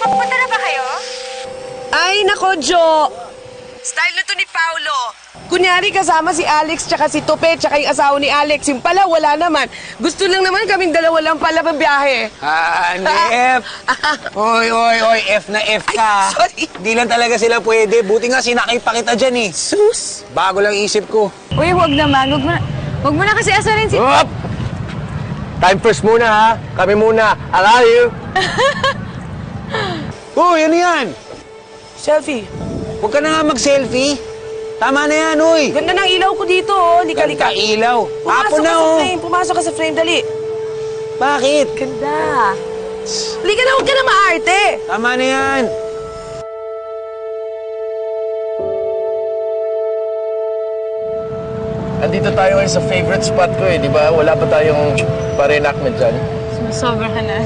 Magpunta na ba kayo? Ay, nako, Jo! Style na to ni Paolo. Kunyari kasama si Alex tsaka si Tope tsaka yung asawa ni Alex. Yung pala, wala naman. Gusto lang naman kaming dalawa lang pala mabiyahe. Hindi F. Oy, F na F ka. Ay, sorry. Di lang talaga sila pwede. Buti nga sinakay pa kita dyan eh. Sus! Bago lang isip ko. Uy, wag naman. Wag mo na kasi asarin si... Up! Time first muna, ha? Kami muna. I love you. Uy, ano yan? Selfie. Huwag ka na nga mag-selfie. Tama na yan, uy. Ganda ng ilaw ko dito, oh. Lika. Ganda ilaw. Apo na, oh. Pumasok ka sa frame, dali. Bakit? Ganda. Lika na, huwag ka na maarte. Tama na yan. Andito tayo ngayon sa favorite spot ko eh, di ba? Wala pa tayong pa-reenactment dyan. Sumusobra ka na.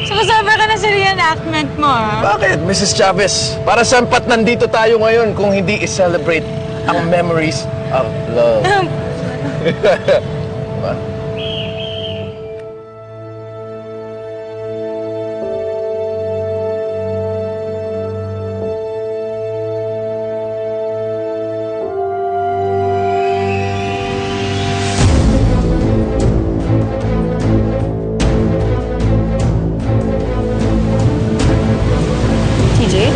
Sumusobra ka na sa reenactment mo, ha? Bakit, Mrs. Chavez? Para saan pat nandito tayo ngayon kung hindi i-celebrate ang memories of love? Diba? TJ?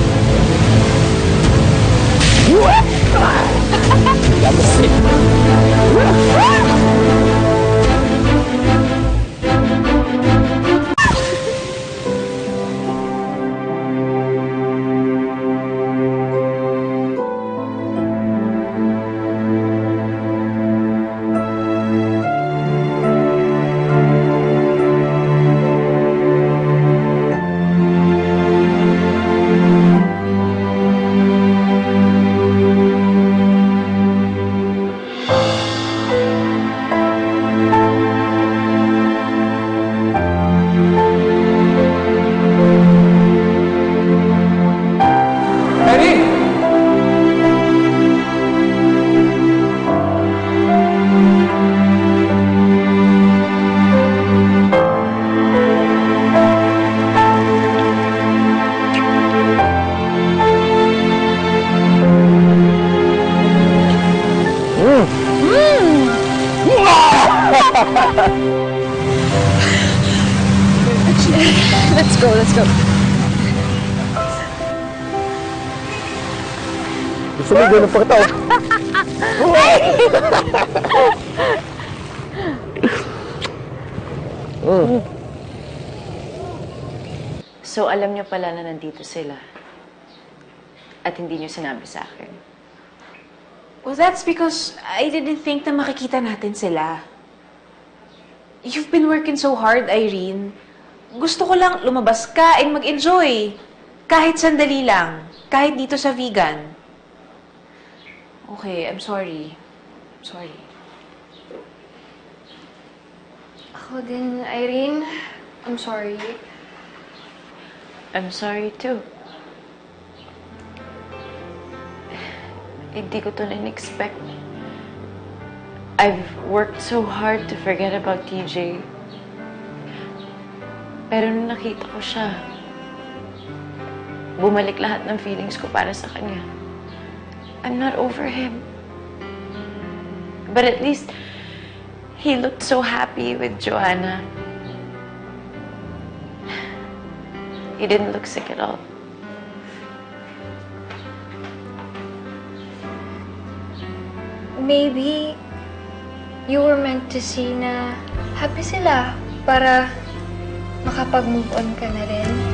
Let's go. Gusto mo gano'n pa kita, So, alam niyo pala na nandito sila. At hindi niyo sinabi sa akin. Well, that's because I didn't think na makikita natin sila. You've been working so hard, Irene. Gusto ko lang lumabas, kain, mag-enjoy. Kahit sandali lang. Kahit dito sa vegan. Okay, I'm sorry. I'm sorry. Ako din, Irene. I'm sorry. I'm sorry too. Hindi ko to in-expect. I've worked so hard to forget about TJ. Pero nung nakita ko siya, bumalik lahat ng feelings ko para sa kanya. I'm not over him. But at least, he looked so happy with Joanna. He didn't look sick at all. Maybe you were meant to see na happy sila para makapag-move on ka na rin.